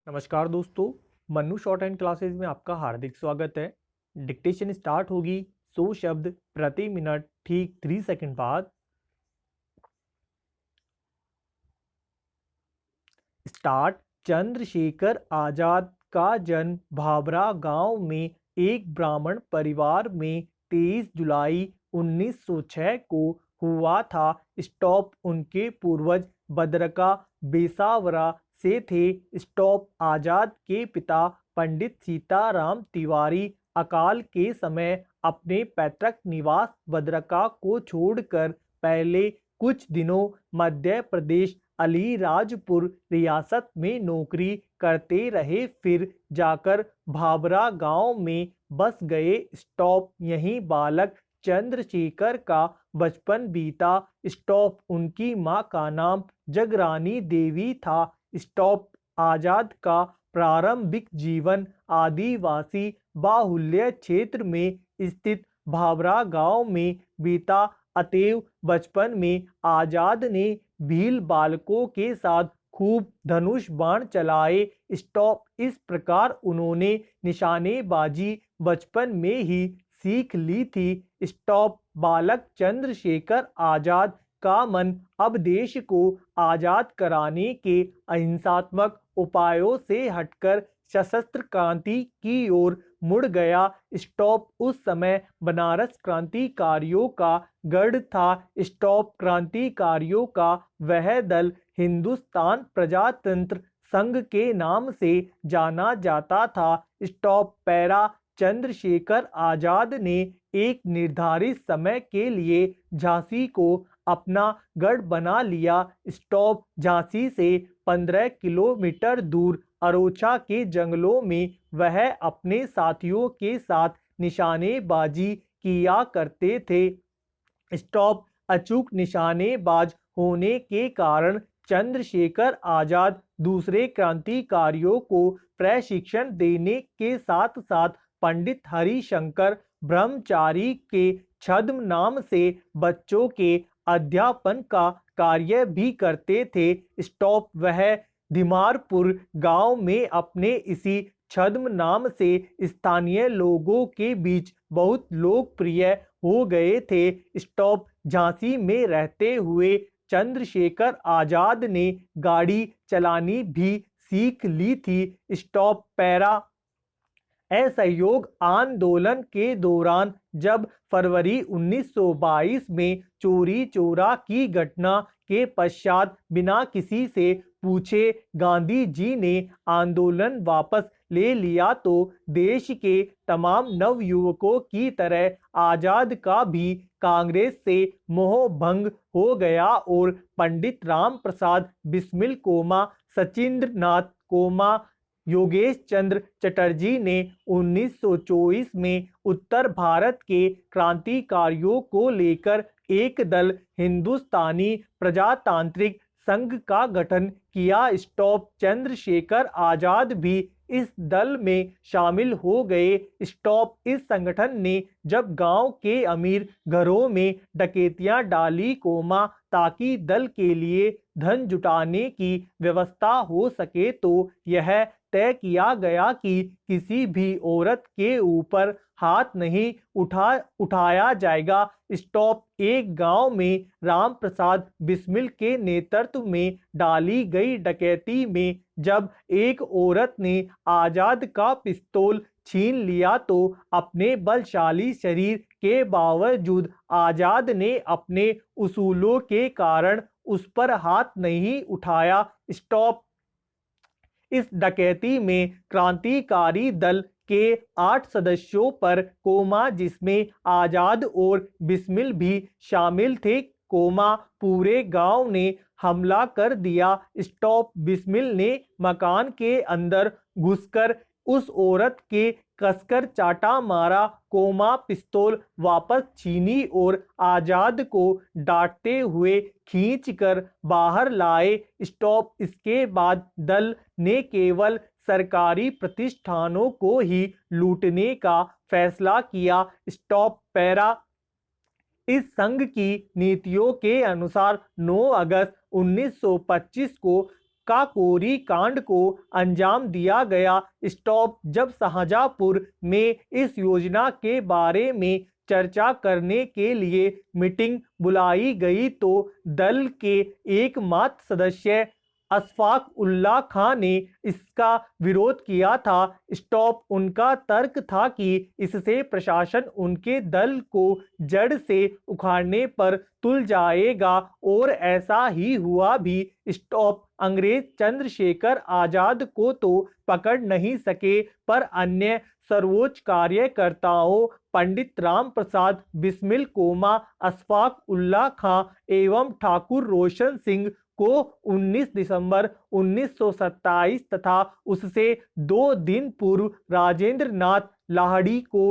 नमस्कार दोस्तों। Mannu short and classes में आपका हार्दिक स्वागत है। डिक्टेशन स्टार्ट होगी 100 शब्द प्रति मिनट ठीक 3 सेकंड बाद। स्टार्ट। चंद्रशेखर आजाद का जन्म भाभरा गांव में एक ब्राह्मण परिवार में 23 जुलाई 1906 को हुआ था। स्टॉप। उनके पूर्वज बदरका बेसावरा से थे। स्टॉप। आजाद के पिता पंडित सीताराम तिवारी अकाल के समय अपने पैतृक निवास बदरका को छोड़कर पहले कुछ दिनों मध्य प्रदेश अलीराजपुर रियासत में नौकरी करते रहे, फिर जाकर भाभरा गांव में बस गए। स्टॉप। यहीं बालक चंद्रशेखर का बचपन बीता। स्टॉप। उनकी मां का नाम जगरानी देवी था। स्टॉप। आजाद का प्रारंभिक जीवन आदिवासी बाहुल्य क्षेत्र में स्थित भाभरा गांव में बीता। अतएव बचपन में आजाद ने भील बालकों के साथ खूब धनुष बाण चलाए। स्टॉप। इस प्रकार उन्होंने निशानेबाजी बचपन में ही सीख ली थी। स्टॉप। बालक चंद्रशेखर आजाद का मन अब देश को आजाद कराने के अहिंसात्मक उपायों से हटकर सशस्त्र क्रांति की ओर मुड़ गया। स्टॉप। उस समय बनारस क्रांतिकारियों का गढ़ था। स्टॉप। क्रांतिकारियों का वह दल हिंदुस्तान प्रजातंत्र संघ के नाम से जाना जाता था। स्टॉप। पैरा। चंद्रशेखर आजाद ने एक निर्धारित समय के लिए झांसी को अपना गढ़ बना लिया। स्टॉप। झांसी से 15 किलोमीटर दूर अरोछा के जंगलों में वह अपने साथियों के साथ निशानेबाजी किया करते थे। स्टॉप। अचूक निशानेबाज होने के कारण चंद्रशेखर आजाद दूसरे क्रांतिकारियों को प्रशिक्षण देने के साथ साथ पंडित हरिशंकर ब्रह्मचारी के छद्म नाम से बच्चों के अध्यापन का कार्य भी करते थे। स्टॉप। वह धीमारपुर गांव में अपने इसी छद्म नाम से स्थानीय लोगों के बीच बहुत लोकप्रिय हो गए थे। स्टॉप। झांसी में रहते हुए चंद्रशेखर आजाद ने गाड़ी चलानी भी सीख ली थी। स्टॉप। पैरा। असहयोग आंदोलन के दौरान जब फरवरी 1922 में चोरी चोरा की घटना के पश्चात बिना किसी से पूछे गांधी जी ने आंदोलन वापस ले लिया, तो देश के तमाम नवयुवकों की तरह आजाद का भी कांग्रेस से मोह भंग हो गया और पंडित राम प्रसाद बिस्मिल कोमा, सचिंद्र नाथ कोमा, योगेश चंद्र चटर्जी ने 1924 में उत्तर भारत के क्रांतिकारियों को लेकर एक दल हिंदुस्तानी प्रजातांत्रिक संघ का गठन किया। स्टॉप। चंद्रशेखर आजाद भी इस दल में शामिल हो गए। स्टॉप। इस संगठन ने जब गांव के अमीर घरों में डकैतियां डाली कोमा, ताकि दल के लिए धन जुटाने की व्यवस्था हो सके, तो यह तय किया गया कि किसी भी औरत के ऊपर हाथ नहीं उठाया जाएगा। स्टॉप। एक गांव में राम प्रसाद बिस्मिल के नेतृत्व में डाली गई डकैती में जब एक औरत ने आजाद का पिस्तौल छीन लिया, तो अपने बलशाली शरीर के बावजूद आजाद ने अपने उसूलों के कारण उस पर हाथ नहीं उठाया। स्टॉप। इस डकैती में क्रांतिकारी दल के 8 सदस्यों पर कोमा, जिसमें आजाद और बिस्मिल भी शामिल थे, कोमा पूरे गांव ने हमला कर दिया। स्टॉप। बिस्मिल ने मकान के अंदर घुसकर उस औरत के कसकर चाटा मारा। कोमा पिस्तौल वापस छीनी और आजाद को डांटते हुए खींचकर बाहर लाए। स्टॉप। इसके बाद दल ने केवल सरकारी प्रतिष्ठानों को ही लूटने का फैसला किया। स्टॉप। पैरा। इस संघ की नीतियों के अनुसार 9 अगस्त 1925 को काकोरी कांड को अंजाम दिया गया। स्टॉप जब शाहजहांपुर में इस योजना के बारे में चर्चा करने के लिए मीटिंग बुलाई गई तो दल के एकमात्र सदस्य अशफाक उल्लाह खां ने इसका विरोध किया था। स्टॉप उनका तर्क था कि इससे प्रशासन उनके दल को जड़ से उखाड़ने पर तुल जाएगा और ऐसा ही हुआ भी। स्टॉप अंग्रेज चंद्रशेखर आजाद को तो पकड़ नहीं सके पर अन्य सर्वोच्च कार्यकर्ताओं पंडित राम प्रसाद बिस्मिल कोमा, अशफाक उल्लाह खां एवं ठाकुर रोशन सिंह को 19 दिसंबर 1927 तथा उससे 2 दिन पूर्व राजेंद्र नाथ लाहिड़ी को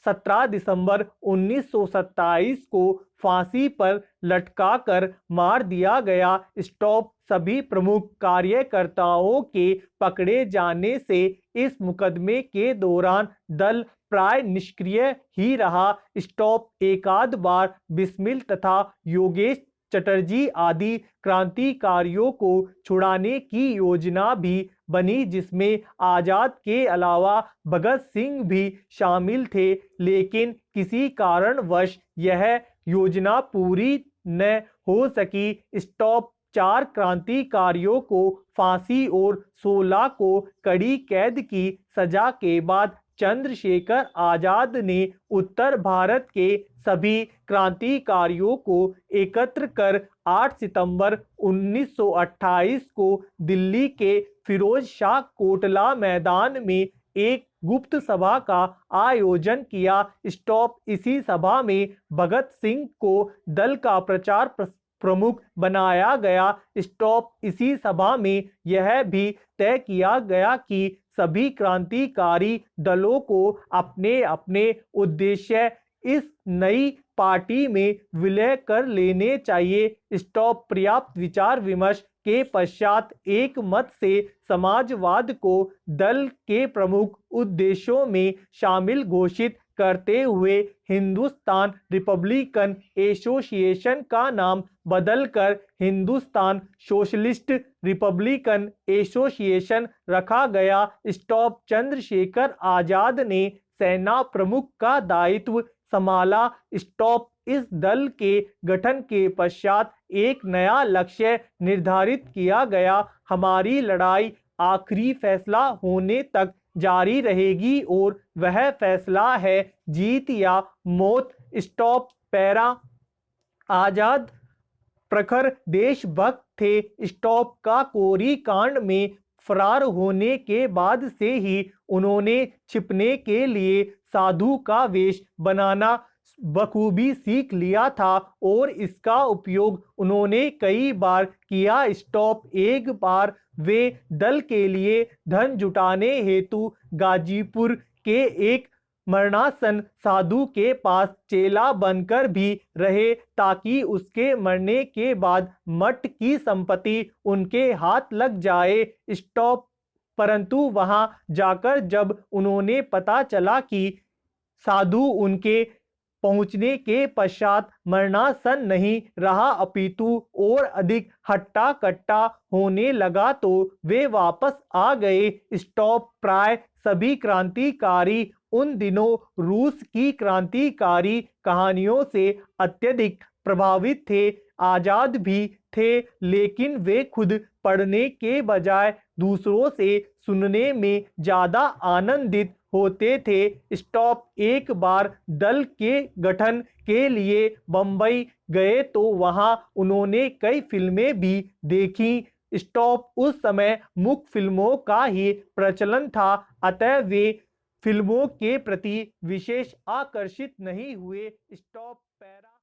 17 दिसंबर 1927 को फांसी पर लटकाकर मार दिया गया। स्टॉप सभी प्रमुख कार्यकर्ताओं के पकड़े जाने से इस मुकदमे के दौरान दल प्राय निष्क्रिय ही रहा। स्टॉप एकाध बार बिस्मिल तथा योगेश चटर्जी आदि क्रांतिकारियों को छुड़ाने की योजना भी बनी जिसमें आजाद के अलावा भगत सिंह भी शामिल थे, लेकिन किसी कारणवश यह योजना पूरी न हो सकी। स्टॉप 4 क्रांतिकारियों को फांसी और 16 को कड़ी कैद की सजा के बाद चंद्रशेखर आजाद ने उत्तर भारत के सभी क्रांतिकारियों को एकत्र कर 8 सितंबर 1928 को दिल्ली के फिरोज शाह कोटला मैदान में एक गुप्त सभा का आयोजन किया। स्टॉप इसी सभा में भगत सिंह को दल का प्रचार प्रमुख बनाया गया। स्टॉप इसी सभा में यह भी तय किया गया कि सभी क्रांतिकारी दलों को अपने अपने उद्देश्य इस नई पार्टी में विलय कर लेने चाहिए। स्टॉप पर्याप्त विचार विमर्श के पश्चात एक मत से समाजवाद को दल के प्रमुख उद्देश्यों में शामिल घोषित करते हुए हिंदुस्तान रिपब्लिकन एसोसिएशन का नाम बदलकर हिंदुस्तान सोशलिस्ट रिपब्लिकन एसोसिएशन रखा गया। स्टॉप चंद्रशेखर आजाद ने सेना प्रमुख का दायित्व संभाला। स्टॉप इस दल के गठन के पश्चात एक नया लक्ष्य निर्धारित किया गया। हमारी लड़ाई आखिरी फैसला होने तक जारी रहेगी और वह फैसला है जीत या मौत। स्टॉप पैरा आजाद प्रखर देशभक्त थे। स्टॉप का कोरी कांड में फरार होने के बाद से ही उन्होंने छिपने के लिए साधु का वेश बनाना बखूबी सीख लिया था और इसका उपयोग उन्होंने कई बार किया। स्टॉप एक बार वे दल के लिए धन जुटाने हेतु गाजीपुर के एक मरणासन साधु के पास चेला बनकर भी रहे ताकि उसके मरने के बाद मठ की संपत्ति उनके हाथ लग जाए। स्टॉप परंतु वहां जाकर जब उन्होंने पता चला कि साधु उनके पहुंचने के पश्चात मरणासन नहीं रहा अपितु और अधिक हट्टा कट्टा होने लगा तो वे वापस आ गए। स्टॉप प्राय सभी क्रांतिकारी उन दिनों रूस की क्रांतिकारी कहानियों से अत्यधिक प्रभावित थे। आजाद भी थे, लेकिन वे खुद पढ़ने के बजाय दूसरों से सुनने में ज्यादा आनंदित होते थे। स्टॉप एक बार दल के गठन के लिए बंबई गए तो वहां उन्होंने कई फिल्में भी देखी। स्टॉप उस समय मुख्य फिल्मों का ही प्रचलन था, अतः वे फिल्मों के प्रति विशेष आकर्षित नहीं हुए। Stop para